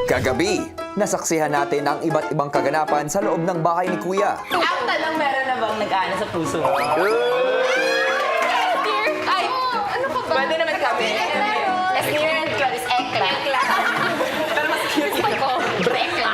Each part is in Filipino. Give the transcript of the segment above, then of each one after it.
Kagabi, nasaksihan natin ang iba't ibang kaganapan sa loob ng bahay ni Kuya. Ang tanong, meron na bang nag-aano sa puso? Ay, ano ka ba? Pwede naman kami. Esnir and Claude is ekla. Pero mas cute ko. Brekla.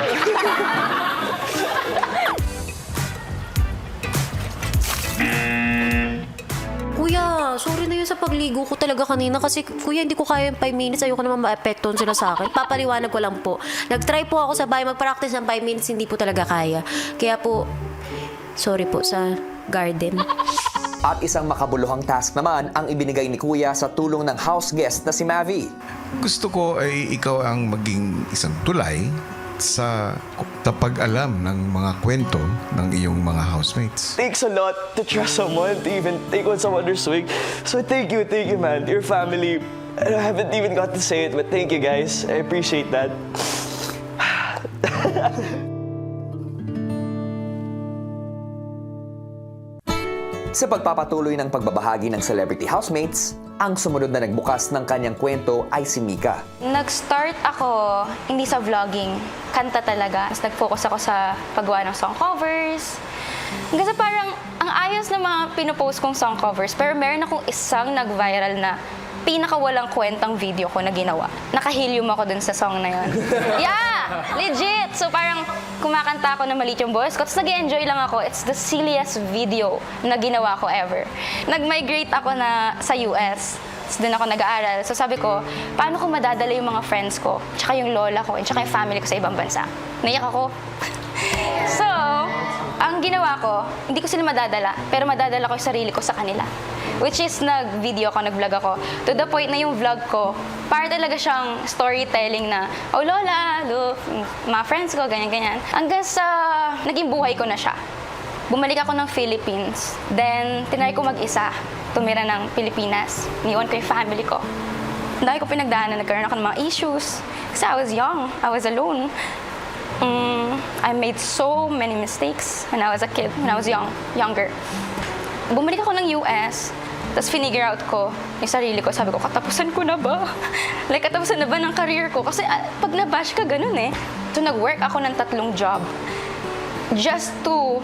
Kuya, sorry na yun sa pagligo ko talaga kanina kasi kuya, hindi ko kaya yung 5 minutes. Ayoko naman ma-apektuhan sila sa akin. Papaliwanag ko lang po. Nag-try po ako sa bahay mag-practice ng 5 minutes, hindi po talaga kaya. Kaya po, sorry po sa garden. At isang makabuluhang task naman ang ibinigay ni Kuya sa tulong ng house guest na si Mavi. Gusto ko ay ikaw ang maging isang tulay sa pag-alam ng mga kwento ng iyong mga housemates. Takes a lot to trust someone to even take on someone their swing. So thank you, man. Your family, I haven't even got to say it, but thank you guys. I appreciate that. Sa pagpapatuloy ng pagbabahagi ng celebrity housemates, ang sumunod na nagbukas ng kanyang kwento ay si Mika. Nag-start ako hindi sa vlogging, kanta talaga. Tapos nag-focus ako sa paggawa ng song covers. Kasi parang ang ayos na mga pinopost kong song covers, pero meron akong isang nag-viral na pinakawalang kwentang video ko na ginawa. Nakahelium ako dun sa song na yun. Yeah! Legit! So parang kumakanta ako na maliit yung voice ko, tapos nag-enjoy lang ako. It's the silliest video na ginawa ko ever. Nag-migrate ako na sa US. Tapos doon ako nag-aaral. So sabi ko, paano ko madadala yung mga friends ko, tsaka yung lola ko, tsaka yung family ko sa ibang bansa? Naiyak ako. So, ang ginawa ko, hindi ko sila madadala, pero madadala ko yung sarili ko sa kanila. Which is, nag-video ako, nag-vlog ako. To the point na yung vlog ko, para talaga siyang storytelling na, oh lola, look, mga friends ko, ganyan-ganyan. Hanggang sa naging buhay ko na siya. Bumalik ako ng Philippines. Then, tinry ko mag-isa, tumira ng Pilipinas. Niwan ko yung family ko. Ang dami ko pinagdaanan, nagkaroon ako ng mga issues. Kasi I was young, I was alone. I made so many mistakes when I was a kid, when I was younger. Bumalik ako ng US, tapos finigure out ko yung sarili ko. Sabi ko, katapusan ko na ba? Like, katapusan na ba ng career ko? Kasi pag nabash ka, ganun eh. So, nag-work ako ng 3 job just to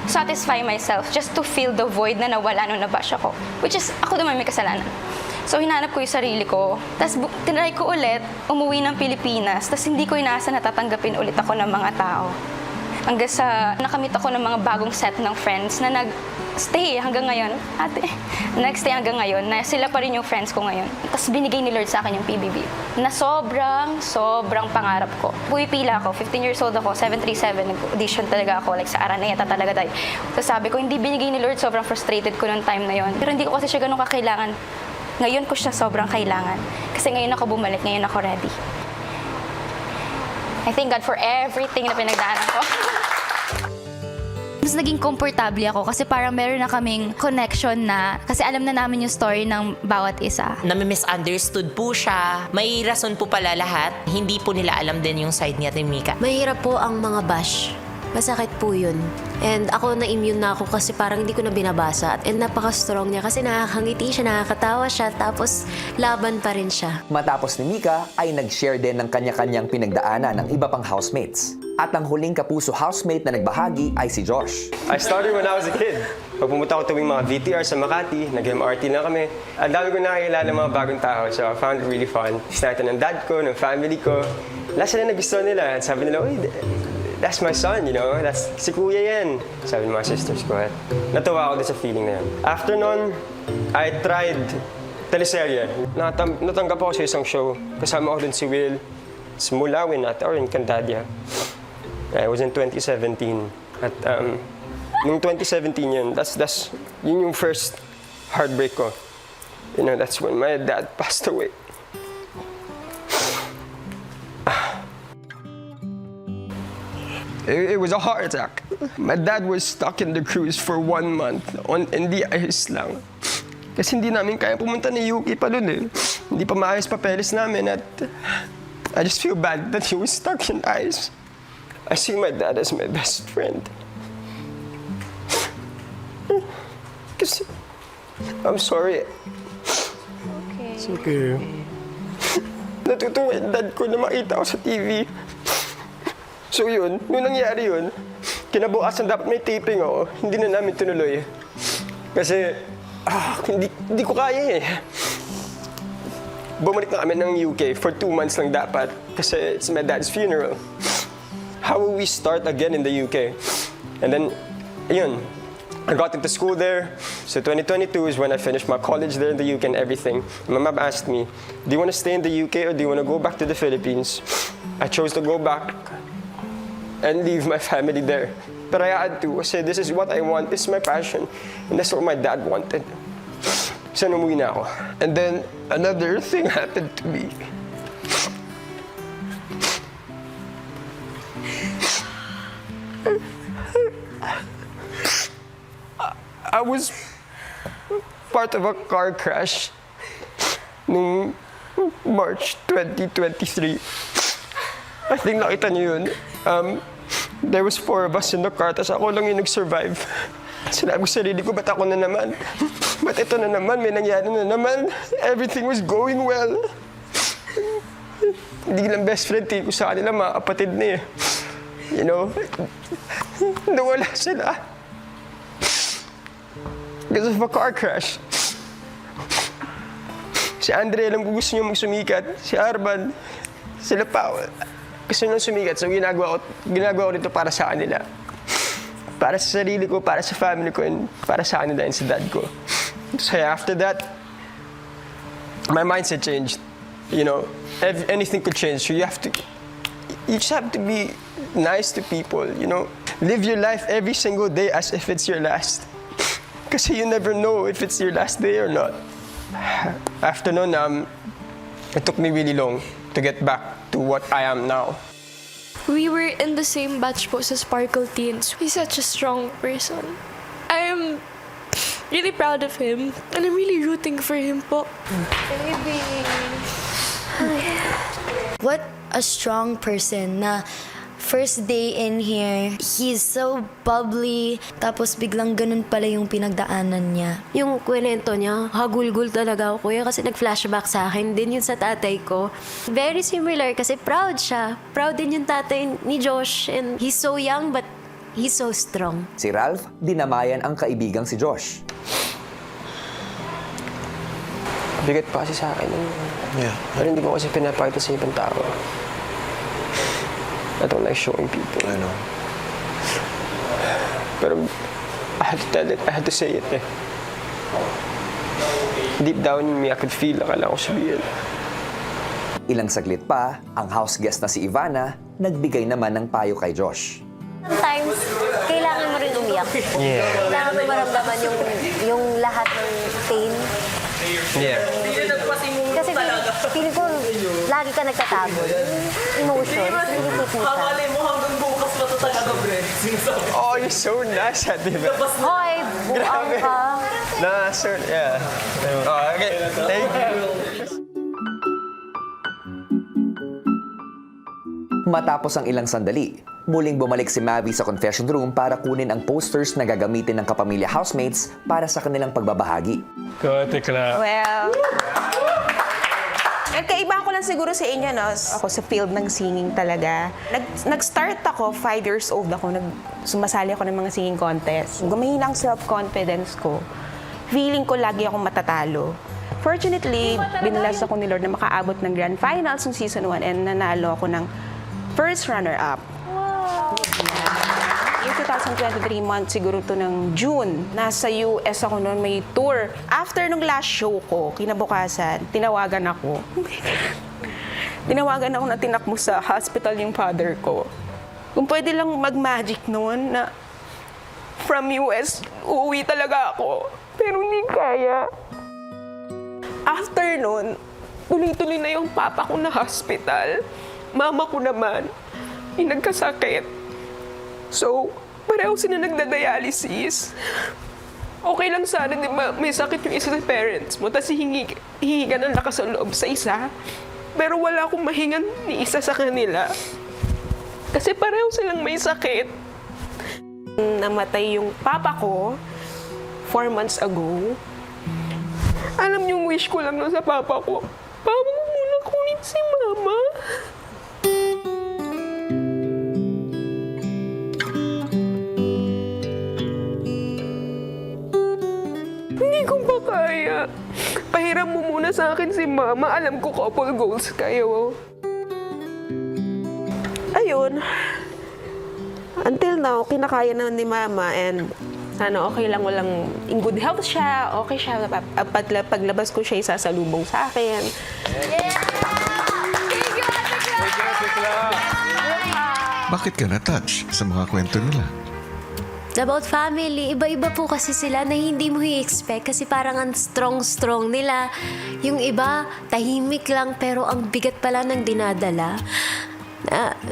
satisfy myself, just to fill the void na nawala nung nabash ako. Which is, ako naman may kasalanan. So, hinanap ko yung sarili ko. Tapos, tinry ko ulit, umuwi ng Pilipinas. Tapos, hindi ko inaasa na tatanggapin ulit ako ng mga tao. Hanggang sa nakamit ako ng mga bagong set ng friends na nag-stay hanggang ngayon. Ate, nag-stay hanggang ngayon na sila pa rin yung friends ko ngayon. Tapos, binigay ni Lord sa akin yung PBB. Na sobrang pangarap ko. Pumipila ako, 15 years old ako, 737, nag-audition talaga ako, like sa Araneta talaga tayo. Tapos sabi ko, hindi binigay ni Lord, sobrang frustrated ko noong time na yon. Pero hindi ko kasi siya ganun kakailangan. Ngayon ko siya sobrang kailangan. Kasi ngayon ako bumalik, ngayon ako ready. I thank God for everything na pinagdaanan ko. Mas naging komportable ako kasi parang meron na kaming connection na kasi alam na namin yung story ng bawat isa. Nami-misunderstood po siya. May rason po pala lahat. Hindi po nila alam din yung side niya ni Mika. Mahirap po ang mga bash. Masakit po yun. And ako na-immune na ako kasi parang hindi ko na binabasa. And napaka-strong niya kasi nakakangiti siya, nakakatawa siya, tapos laban pa rin siya. Matapos ni Mika ay nag-share din ng kanya-kanyang pinagdaanan ng iba pang housemates. At ang huling kapuso housemate na nagbahagi ay si Josh. I started when I was a kid. Pag pumunta ko tuwing mga VTR sa Makati, nag-MRT na kami. Ang dami ko nakakilala ng mga bagong tao, so I found it really fun. Started ng dad ko, ng family ko. Lahat sila nagustuhan nila. Sabi nila, uy, that's my son, you know? That's si kuya yan. Sabi ng mga sisters ko. Natuwa ako din sa feeling na yan. After nun, I tried teleserye. Natanggap ako sa isang show. Kasama ko dun si Will, si Mulawin at Orin Cantadia. I was in 2017. At nung 2017 yun, yun yung first heartbreak ko. You know, that's when my dad passed away. It was a heart attack. My dad was stuck in the cruise for 1 month. Hindi ayos lang. Kasi hindi namin kaya pumunta ni Yuki pa dun eh. Hindi pa maayos papeles namin at I just feel bad that he was stuck in ice. I see my dad as my best friend. Kasi, I'm sorry. It's okay. Natutuwa yung dad ko na makita ko sa TV. So yun, nung nangyari yun, kinabukasan dapat may taping ako, hindi na namin tinuloy. Kasi, hindi ko kaya eh. Bumalik na kami ng UK for 2 months lang dapat kasi it's my dad's funeral. How will we start again in the UK? And then, ayun, I got into school there. So 2022 is when I finished my college there in the UK and everything. My mom asked me, do you want to stay in the UK or do you want to go back to the Philippines? I chose to go back and leave my family there. But I had to kasi this is what I want, this is my passion. And that's what my dad wanted. So umuwi na ako. And then another thing happened to me. I was part of a car crash noong March 2023. I think nakita niyo yun. There was 4 of us in the car, tapos ako lang yung nag-survive. Sinabi ko sa sarili ko, ba't ako na naman? Ba't ito na naman? May nangyari na naman. Everything was going well. Hindi lang best friend ko sa kanila, mga kapatid na eh. You know? Nawala sila. Because of a car crash. Si Andre, alam ko gusto niyo magsumikat. Si Arban, sila pa. Gusto niyo sumikat. So ginagawa ko nito para sa kanila. Para sa sarili ko, para sa family ko, and para sa kanila and sa dad ko. So after that, my mindset changed. You know, anything could change. So you just have to be nice to people, you know. Live your life every single day as if it's your last. Kasi you never know if it's your last day or not. After nun, it took me really long to get back to what I am now. We were in the same batch po sa Sparkle Teens. He's such a strong person. I am really proud of him and I'm really rooting for him po. What a strong person na first day in here, he's so bubbly, tapos biglang ganun pala yung pinagdaanan niya. Yung kwento niya, hagulgul talaga ako kuya kasi nag-flashback sa akin din yun sa tatay ko. Very similar kasi proud siya. Proud din yung tatay ni Josh and he's so young but he's so strong. Si Ralph, dinamayan ang kaibigang si Josh. Bigat pa kasi sa akin. Yeah. Pero hindi mo kasi pinapakita sa ibang tao. I don't like showing people. I know. Pero I had to tell it. I had to say it eh. Deep down in me, I could feel na kailangan ko sabihin. Ilang saglit pa, ang house guest na si Ivana, nagbigay naman ng payo kay Josh. Sometimes, kailangan mo rin umiyak. Yeah. Kailangan mo maramdaman yung lahat ng pain. Yeah. Kasi feeling ko, lagi ka nagtatago. Emotion, hindi kita. Oh, you're so nice, diba? Hoy, buang ka. Nah, sir, yeah. Oh, okay, thank you. Matapos ang ilang sandali, muling bumalik si Mavi sa confession room para kunin ang posters na gagamitin ng kapamilya housemates para sa kanilang pagbabahagi. Well, nagkaiba ko lang siguro sa inyo, no? Ako sa field ng singing talaga. Nag-start ako, 5 years old ako, sumasali ako ng mga singing contest. Gumahina ang self-confidence ko. Feeling ko lagi akong matatalo. Fortunately, binalas ako ni Lord na makaabot ng grand finals ng season 1 and nanalo ako ng first runner-up. Yung 2023 month, siguro to ng June, nasa US ako noon, may tour. After nung last show ko, kinabukasan, tinawagan ako. Tinawagan ako na tinakbo sa hospital yung father ko. Kung pwede lang mag-magic noon na from US, uuwi talaga ako. Pero hindi kaya. After noon, tuloy-tuloy na yung papa ko na hospital. Mama ko naman, yung nagkasakit. So, pareho sila nagda-dialysis. Okay lang sana, di ba, may sakit yung isa sa parents mo, tapos hihingi ka ng lakas sa loob sa isa. Pero wala akong mahingan ni isa sa kanila. Kasi pareho silang may sakit. Namatay yung papa ko 4 months ago. Alam niyo, wish ko lang nun sa papa ko, papa mo muna kunin Si Mama? Hindi ko pa kaya. Pahiram mo muna sa akin si Mama. Alam ko couple goals kayo. Ayun. Until now, kinakaya na ni Mama and sana okay lang, walang in good health siya, okay siya. Paglabas ko siya, isasalubong sa akin. Bakit ka na-touch sa mga kwento nila? About family, iba-iba po kasi sila na hindi mo i-expect kasi parang ang strong-strong nila. Yung iba, tahimik lang pero ang bigat pala ng dinadala.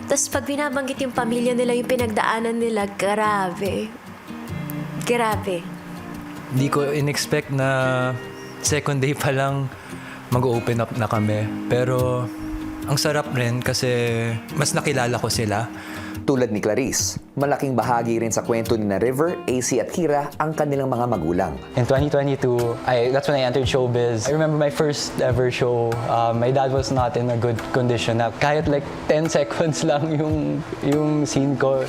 Tapos pag binabanggit yung pamilya nila, yung pinagdaanan nila, grabe. Grabe. Hindi ko in-expect na second day pa lang mag-open up na kami. Pero ang sarap rin kasi mas nakilala ko sila. Tulad ni Clarice, malaking bahagi rin sa kwento ni na River, AC at Kira ang kanilang mga magulang. In 2022, that's when I entered showbiz. I remember my first ever show. My dad was not in a good condition. Kahit like 10 seconds lang yung scene ko.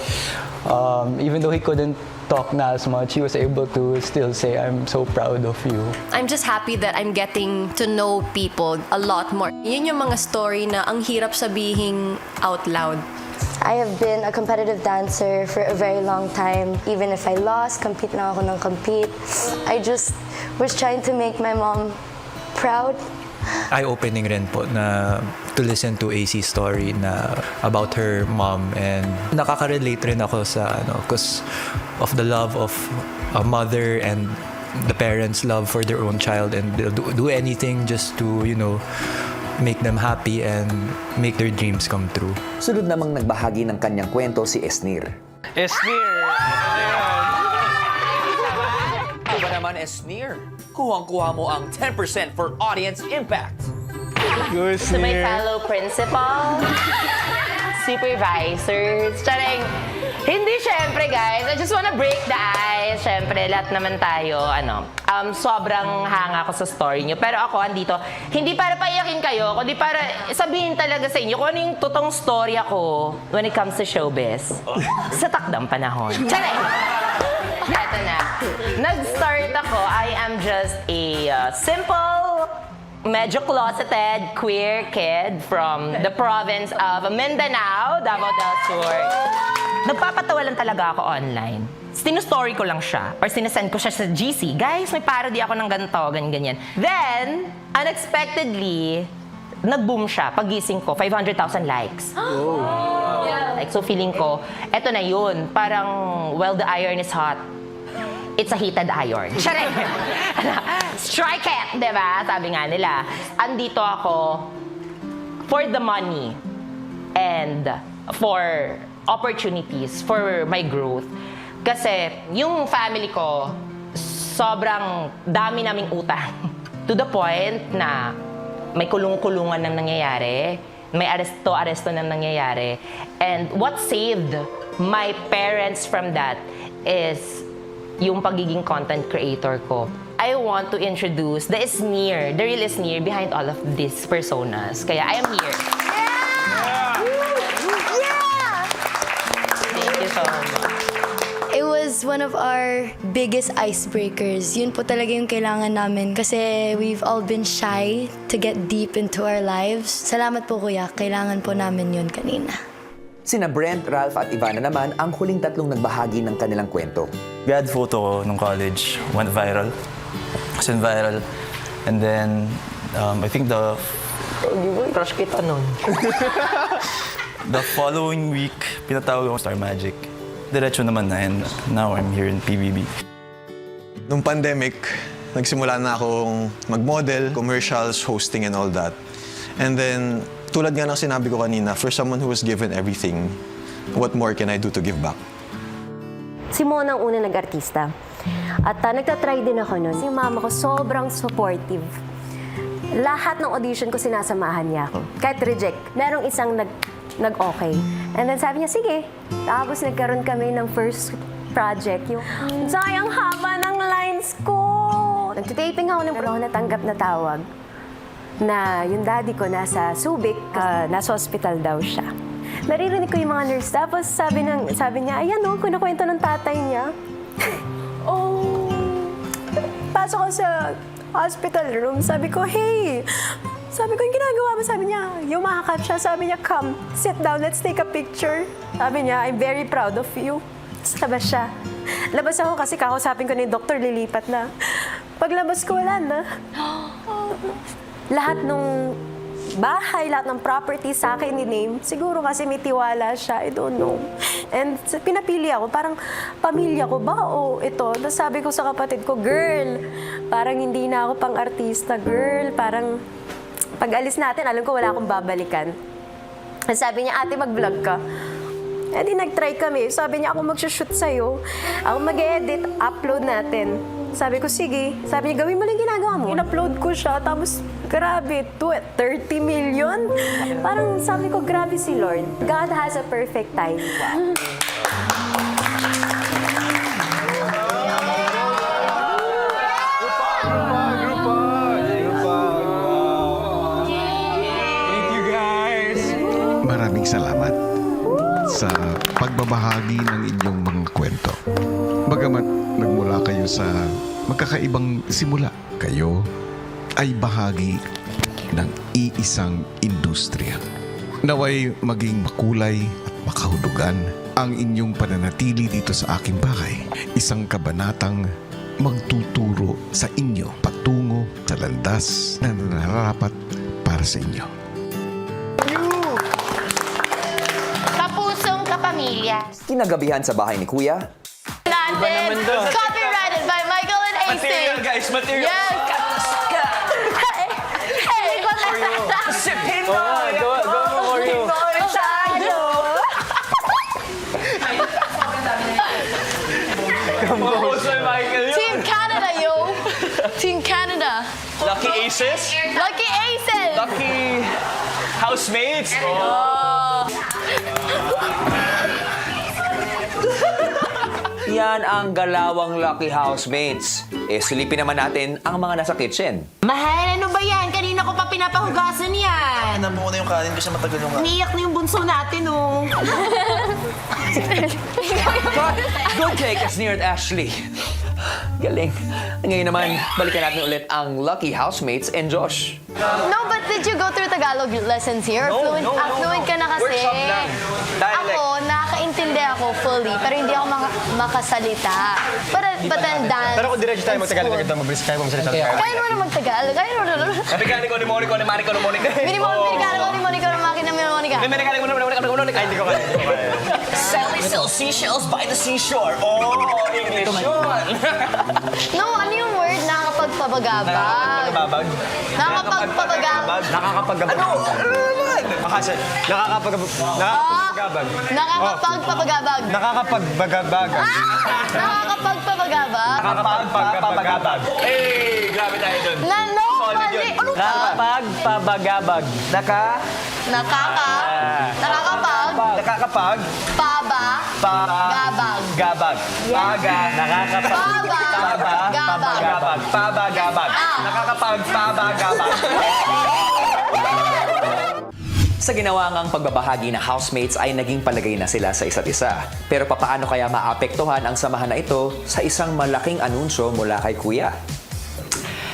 Even though he couldn't talk na as much, he was able to still say, "I'm so proud of you." I'm just happy that I'm getting to know people a lot more. Yun yung mga story na ang hirap sabihin out loud. I have been a competitive dancer for a very long time. Even if I lost, compete lang ako ng compete. I just was trying to make my mom proud. Eye-opening rin po na to listen to AC's story na about her mom, and nakaka-relate rin ako sa because of the love of a mother and the parents' love for their own child, and they'll do anything just to make them happy and make their dreams come true. Sunod namang nagbahagi ng kanyang kwento si Esnir. Esnir! Aba naman, Esnir, kuhang-kuha mo ang 10% for audience impact. To my fellow principal, supervisors, charing. Hindi, syempre guys, I just wanna break the ice. Syempre, lahat naman tayo, sobrang hanga ako sa story nyo. Pero ako, andito, hindi para paiyakin kayo, kundi para sabihin talaga sa inyo kung ano yung totoong story ako when it comes to showbiz. Sa takdang panahon. Charing! Eto na. Nag-start ako, I am just a simple, medyo closeted, queer kid from the province of Mindanao, Davao del Sur. Nagpapatawa lang talaga ako online. Sinustory ko lang siya or sinesend ko siya sa GC. Guys, may parody ako ng ganito, ganyan. Then, unexpectedly, nag-boom siya. Pagising ko, 500,000 likes. Oh. Like, so feeling ko, eto na yun. Parang, well, the iron is hot. It's a heated iron. Charing! Strike it! Diba? Sabi nga nila. Andito ako for the money and for opportunities for my growth. Kasi yung family ko, sobrang dami naming utang. To the point na may kulong-kulungan nang nangyayari, may aresto nang nangyayari. And what saved my parents from that is yung pagiging content creator ko. I want to introduce the Esnir, the real Esnir behind all of these personas. Kaya I am here. Thank you so much. It was one of our biggest icebreakers. Yun po talaga yung kailangan namin kasi we've all been shy to get deep into our lives. Salamat po kuya, kailangan po namin yun kanina. Sina Brent, Ralph at Ivana naman ang huling tatlong nagbahagi ng kanilang kwento. Grad photo ko nung college went viral. And then, I think Crush kita nun. the following week, pinatawag ako Star Magic. Diretso naman na, and now I'm here in PBB. Nung pandemic, nagsimula na akong mag-model, commercials, hosting and all that. And then, tulad nga ng sinabi ko kanina, for someone who was given everything, what more can I do to give back? Si Mona ang una nag-artista. At nagtatry din ako nun. Si mama ko sobrang supportive. Lahat ng audition ko sinasamahan niya ako. Kahit reject, merong isang nag-okay. And then sabi niya, sige. Tapos nagkaroon kami ng first project. Yung, sayang haba ng lines ko. Nagtitaping ako ng pero ako natanggap na tawag. na yung daddy ko nasa Subic, nasa hospital daw siya. Naririnig ko yung mga nurse. Tapos sabi niya, ayan o, kinakwento ng tatay niya. Oh, pasok ko sa hospital room. Sabi ko, hey, sabi ko, yung ginagawa mo? Sabi niya, yumakap siya. Sabi niya, come, sit down, let's take a picture. Sabi niya, I'm very proud of you. Tapos labas siya. Labas ako kasi kakausapin ko na yung doktor, lilipat na. Paglabas ko, wala na. Lahat nung bahay, lahat ng property sa akin ni Name, siguro kasi may tiwala siya, I don't know. And pinapili ako, parang pamilya ko ba o ito? Tapos sabi ko sa kapatid ko, girl, parang hindi na ako pang artista, girl. Parang pag alis natin, alam ko wala akong babalikan. And sabi niya, ate, mag-vlog ka. Eh di nag-try kami. Sabi niya, ako mag-shoot sa'yo. Ako mag-edit, upload natin. Sabi ko, sige. Sabi niya, gawin mo lang ginagawa mo. In-upload ko siya, tapos grabe, 30 million. Parang sabi ko, grabe si Lord. God has a perfect time. Maraming salamat sa pagbabahagi ng inyong mga kwento. Bagamat nagmula kayo sa magkakaibang simula, kayo ay bahagi ng iisang industriya. Naway maging makulay at makahulugan ang inyong pananatili dito sa aking bahay. Isang kabanatang magtuturo sa inyo patungo sa landas na nararapat para sa inyo. Kapusong kapamilya. Kinagabihan sa bahay ni Kuya, Copyrighted by Michael and AC. Material, guys, material. Yes. Hey, Sipin mo! Go for you! Team Canada, yo! Team Canada. Lucky Aces? Lucky Aces! Lucky housemates? Yan ang galawang lucky housemates. Eh, silipin naman natin ang mga nasa kitchen. Mahal, ano ba yan? Kanina ko pa pinapahugasan yan. Nabuo na yung kanin kasi matagal yung Niyak na yung bunso natin, oh. Good take, Asneer at Ashley. Galing. Ngayon naman, balikan natin ulit ang lucky housemates and Josh. No, but did you go through Tagalog lessons here? Fluent ka na kasi. Workshop lang. Dialect. Ako, nakakaintindi ako fully, pero hindi ako makasalita. But then dance. Pero kung diretso tayo mag-Tagalog agad na mabilis, kaya mo masalita tayo. Kaya naman mag-Tagalog. Kaya naman. Mekaniko ni Monica, ni Marico, ni Monica. Minimonico, ni Monica, ni Makina, ni Monica. Mekaniko ni Monica. Ay, hindi ko kaya. Sally sells seashells by the seashore. Oh, English yun. No, ano yung word? Nakakapagpabagabag. Nakakapagpabagabag. Nakakapagabag. Ano? Ano naman? Akasa, nakakapagabag. Nakakapagpabagabag. Nakakapagbagabag. Nakakapagpabagabag. Nakakapagpabagabag. Hey, grabe tayo dun. No, mali. Nakakapagpabagabag. Nakakapag. Gabag. Gabag. Gabag. Pabagabag. Nakakapagpabagabag. Sa ginawang pagbabahagi ng housemates ay naging palagay na sila sa isa't isa. Pero papaano kaya maapektuhan ang samahan na ito sa isang malaking anunsyo mula kay Kuya?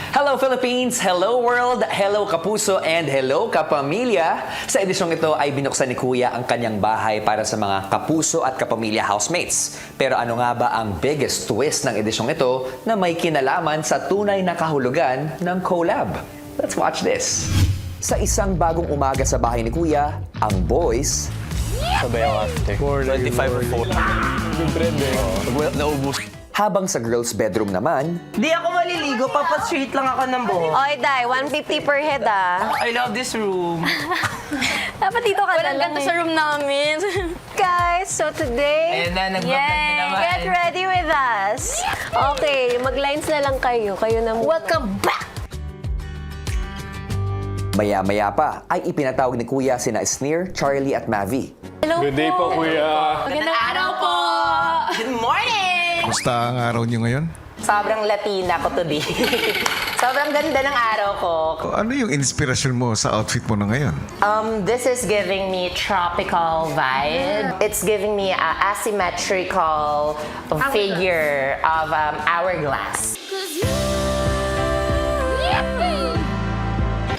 Hello Philippines, hello world, hello kapuso, and hello kapamilya. Sa edisyong ito ay binuksan ni Kuya ang kanyang bahay para sa mga kapuso at kapamilya housemates. Pero ano nga ba ang biggest twist ng edisyong ito na may kinalaman sa tunay na kahulugan ng collab? Let's watch this. Sa isang bagong umaga sa bahay ni Kuya, ang boys Sabay ako after. 25 or 40. Yung bread naubos. Habang sa girls' bedroom naman, Di ako maliligo, papastraight lang ako ng buhok. Oy, Day, 150 per head, ah. I love this room. Dapat dito ka Walang ganito sa room namin. Guys, so today, Ayan na, nag-vlog na naman. get ready with us. Okay, mag-lines na lang kayo. Kayo na welcome back! maya-maya pa ay ipinatawag ni Kuya sina Asneer, Charlie at Mavi. Hello Good day po, Kuya. Magandang araw po! Good morning! Kumusta ang araw niyo ngayon? Sobrang Latina ko today. Sobrang ganda ng araw ko. Ano yung inspirasyon mo sa outfit mo na ngayon? This is giving me tropical vibe. It's giving me a asymmetrical figure of hourglass.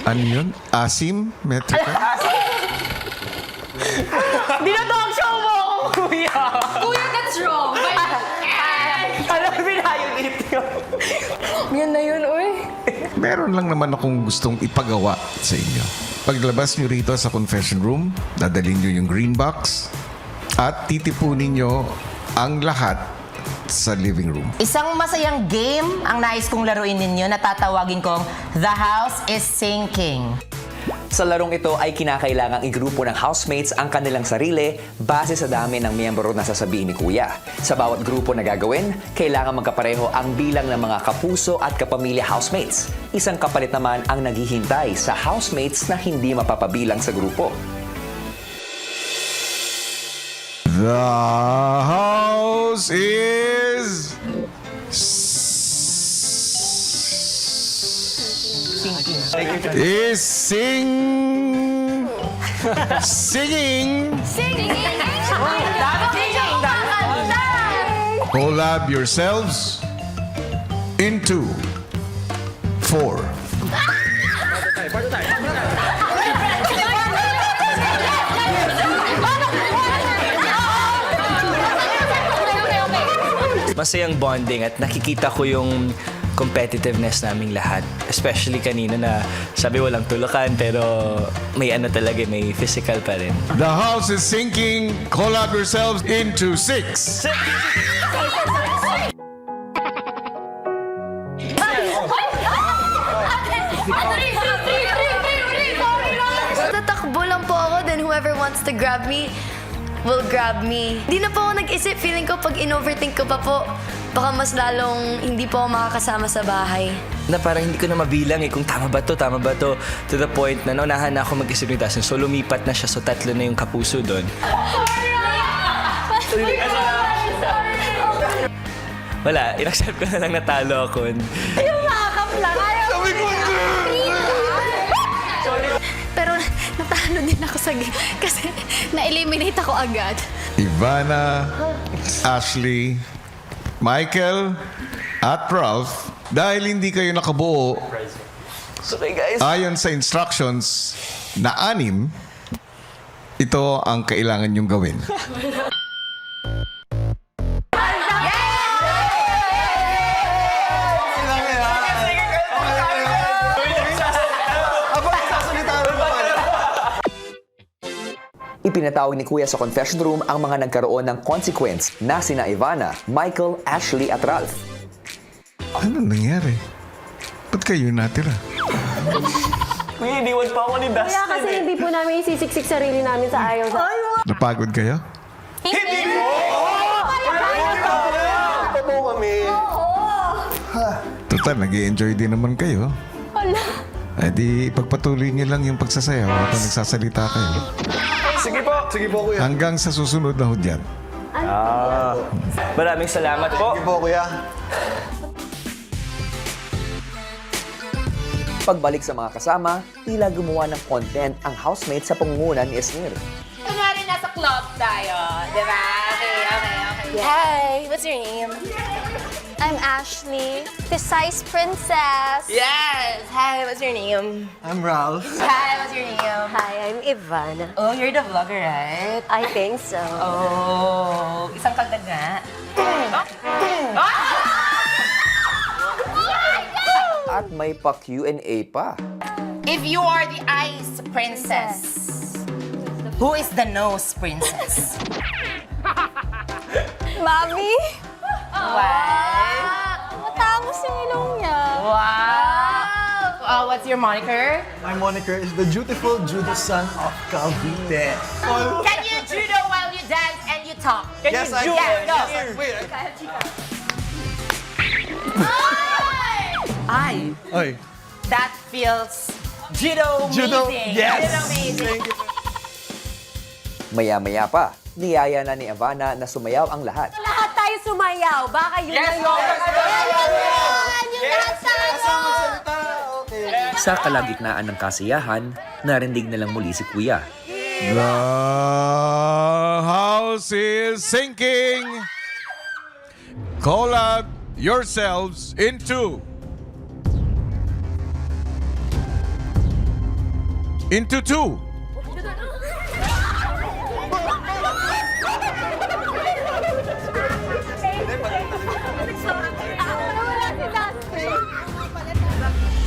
Ano yun? Asim? Metrica? Dinodog show mo ako, kuya! Kuya, that's wrong. Alam, binayong dito. Yan na yun, uy. Meron lang naman akong gustong ipagawa sa inyo. Paglabas nyo rito sa confession room, dadalhin nyo yung green box at titipunin nyo ang lahat sa living room. Isang masayang game ang nais kong laruin ninyo na tatawagin kong The House is Sinking. Sa larong ito ay kinakailangang igrupo ng housemates ang kanilang sarili base sa dami ng miyembro na sasabihin ni Kuya. Sa bawat grupo na gagawin, kailangan magkapareho ang bilang ng mga kapuso at kapamilya housemates. Isang kapalit naman ang naghihintay sa housemates na hindi mapapabilang sa grupo. The house is... is singing. Collab yourselves into 4. Masayang bonding at nakikita ko yung competitiveness naming lahat. Especially kanina na sabi walang tulukan pero may ano talaga, may physical pa rin. The house is sinking. Collab yourselves into 6. Tatakbo lang po ako, then whoever wants to grab me will grab me. Di na po ako nag-isip. Feeling ko pag in-overthink ko pa po, baka mas lalong hindi po ako makakasama sa bahay. Na parang hindi ko na mabilang kung tama ba to, to the point na naunahan na ako mag-isip ng tasin. So lumipat na siya, so 3 na yung kapuso doon. Wala, in-accept ko na lang natalo ako. Yung makakap lang. Sabi ko Pero natalo din ako sa game kasi na-eliminate ako agad. Ivana, Ashley, Michael, at Ralph, dahil hindi kayo nakabuo, Sorry, guys. ayon sa instructions na 6, ito ang kailangan nyong gawin. Ipinatawag ni Kuya sa confession room ang mga nagkaroon ng consequence na sina Ivana, Michael, Ashley at Ralph. Ano nangyari? Ba't kayo natira? Kuya, iniwan pa ako ni Dustin. Kaya kasi hindi po namin isisiksik sarili namin sa ayaw sa... Napagod kayo? Hindi mo! Totoo kami. Total, nag-i-enjoy din naman kayo. Eh di, pagpatuloy niyo lang yung pagsasayaw habang nagsasalita kayo. Sige po. Sige po, kuya. Hanggang sa susunod na hudyat. Maraming salamat po. Sige po, kuya. Pagbalik sa mga kasama, tila gumawa ng content ang housemate sa pangunguna ni Esnir. Kunwari nasa club tayo, di ba? Okay. Hi, what's your name? I'm Ashley, precise princess. Yes! Hi, what's your name? I'm Ralph. Hi, what's your name? Hi, I'm Ivana. Oh, you're the vlogger, right? I think so. Oh, isang kagdag nga. At may pa-Q&A pa. If you are the ice princess, who is the nose princess? Mami? Wow! Matangos yung ilong niya. Wow! What's your moniker? My moniker is the dutiful Judo son of Cavite. Can you judo while you dance and you talk? Yes, I can. can. Go. Wait. Ay. That feels judo amazing. Yes. Judo amazing. Maya-maya pa, niyaya na ni Ivana na sumayaw ang lahat. Lahat tayo sumayaw. Baka yun na yun. Yung lahat tayo! Sa kalagitnaan ng kasiyahan, narinig na lang muli si Kuya. The house is sinking. Collab yourselves into two.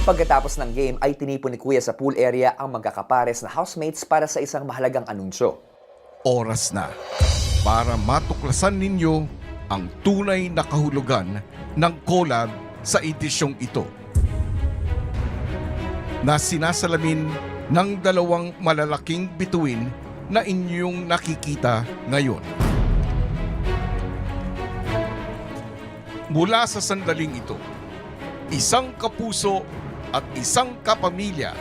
Pagkatapos ng game ay tinipon ni Kuya sa pool area ang magkakapares na housemates para sa isang mahalagang anunsyo. Oras na para matuklasan ninyo ang tunay na kahulugan ng collab sa edisyong ito na sinasalamin ng dalawang malalaking bituin na inyong nakikita ngayon. Mula sa sandaling ito, isang kapuso at isang kapamilya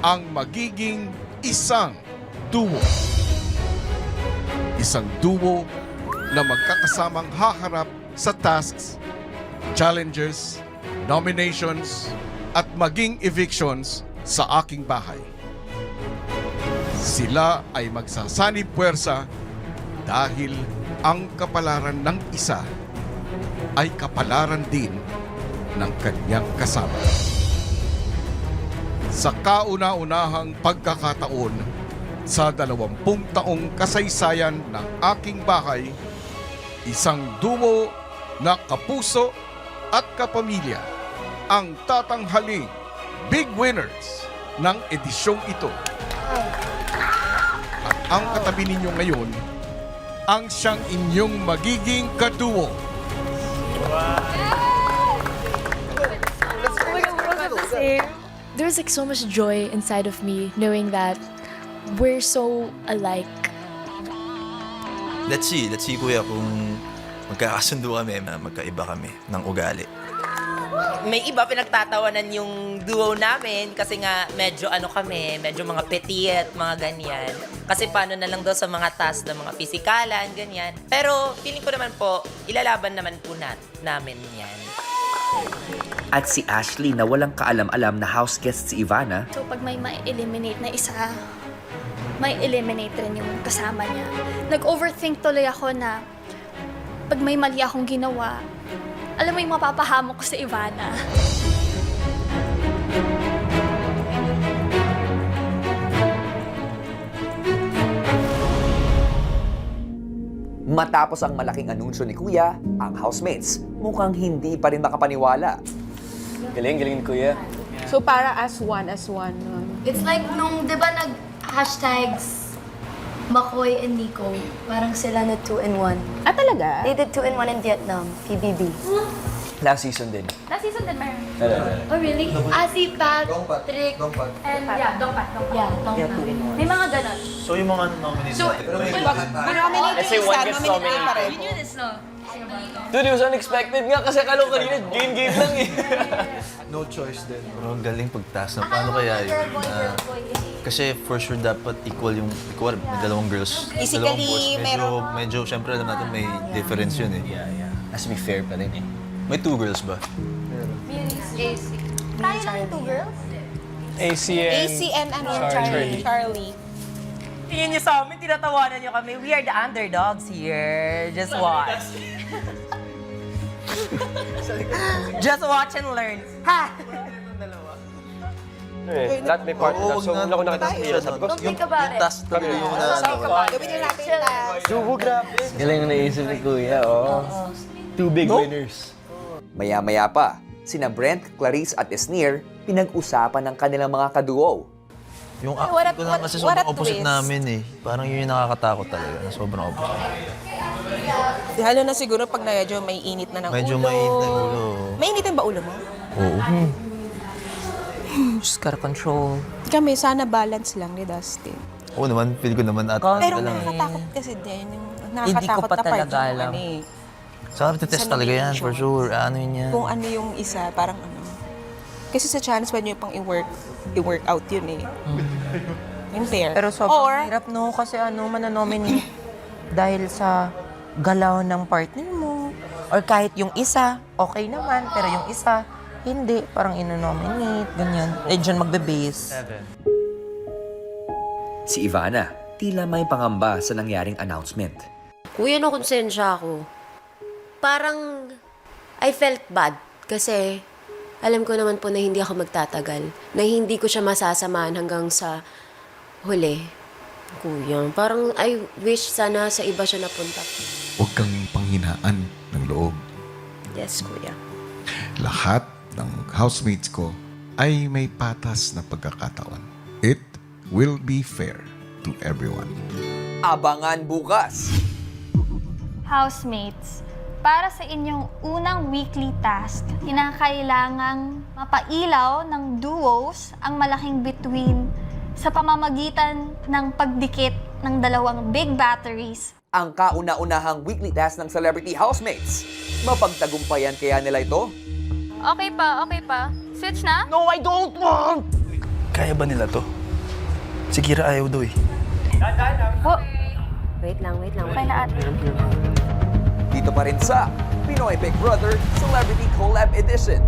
ang magiging isang duo. Isang duo na magkakasamang haharap sa tasks, challenges, nominations, at maging evictions sa aking bahay. Sila ay magsasanib puwersa dahil ang kapalaran ng isa ay kapalaran din ng kanyang kasama. Sa kauna-unahang pagkakataon sa 20 taong kasaysayan ng aking bahay, isang duo na kapuso at kapamilya ang tatanghaling big winners ng edisyong ito. At ang katabi ninyo ngayon, ang siyang inyong magiging kaduo. There's like so much joy inside of me knowing that we're so alike. Let's see kuya kung magkakasundo kami, magkaiba kami ng ugali. May iba pinagtatawanan yung duo namin kasi nga medyo medyo mga petit, mga ganyan. Kasi paano na lang daw sa mga task ng mga pisikalan, ganyan. Pero feeling ko naman po, ilalaban naman po namin yan. At si Ashley na walang kaalam-alam na house guest si Ivana, So pag may ma-eliminate na isa, may eliminate rin yung kasama niya. Nag-overthink tuloy ako na pag may mali akong ginawa, alam mo yung mapapahamok ko sa Ivana. matapos ang malaking anunsyo ni Kuya, ang housemates mukhang hindi pa rin makapaniwala. Galing, Kuya. So para as one nun. It's like nung, di ba nag-hashtags Makoy and Nico, parang sila na 2-in-1. Ah, talaga? They did 2-in-1 in Vietnam, PBB. Last season din. Last season din meron. Oh, really? Si Patrick. And yeah, Dongpat. Yeah, Dongpat. May mga ganon. So yung mga nominees natin. Nominate Let's say one gets nominated. You knew this, no? Dude, it was unexpected nga kasi akala ko kanina game lang eh. No choice din. Pero galing pagtaas na paano kaya yun? Kasi for sure dapat equal, may dalawang girls. Physically, medyo, syempre alam natin may difference yun eh. Has to be fair pa rin eh. May 2 girls ba? AC. Kaya lang 2 girls? AC and Charlie. Tingin niyo sa amin, tinatawanan niyo kami. We are the underdogs here. Just watch. Just watch and learn. Ha! Lahat may part na. So, wala ko nakita sa pila. Sabi ko, Don't think about it. Task talaga yung Gawin na natin yung task. Subo, grabe. Galing na naisip ni Kuya, oh. 2 big winners. Maya-maya pa, sina Brent, Clarice at Esnir pinag-usapan ng kanilang mga kaduo. Yung What acting ko na kasi a sobrang opposite twist. namin eh. Parang yun yung nakakatakot talaga, na sobrang opposite. Lalo na siguro pag medyo may init na ng Medyo ulo. mainit na ulo. Mainitin ba ulo mo? Oo. Just gotta control. Kami, sana balance lang ni Dustin. Oo naman, feel ko naman at Pero lang. nakakatakot kasi din. Yung Hindi ko nakakatakot pa na part talaga yung alam. ano eh. Saka test Sa talaga yan, nomination. for sure. Ano yun yan? Kung ano yung isa, parang ano. Kasi sa challenge, pwede nyo pang i-work out yun eh. Yung pair. Pero sobrang Or, hirap no kasi mananominate dahil sa galaw ng partner mo. Or kahit yung isa, okay naman, pero yung isa, Hindi, parang ino-nominate, ganyan. Eh, dyan magbe-base. Si Ivana, tila may pangamba sa nangyaring announcement. Kuya, konsensya ako. Parang, I felt bad. Kasi, alam ko naman po na hindi ako magtatagal. Na hindi ko siya masasamahan hanggang sa huli. Kuya, parang I wish sana sa iba siya napunta. Huwag kang panghinaan ng loob. Yes, kuya. Lahat ng housemates ko ay may patas na pagkakataon. It will be fair to everyone. Abangan bukas! Housemates, para sa inyong unang weekly task, kinakailangang mapailaw ng duos ang malaking bituin sa pamamagitan ng pagdikit ng dalawang big batteries. Ang kauna-unahang weekly task ng Celebrity Housemates. Mapagtagumpayan kaya nila ito? Okay pa. Switch na? No, I don't want! Kaya ba nila to? Si Kira ayaw daw eh. Oh, Wait lang. okay na ate. Dito pa rin sa Pinoy Big Brother Celebrity Collab Edition.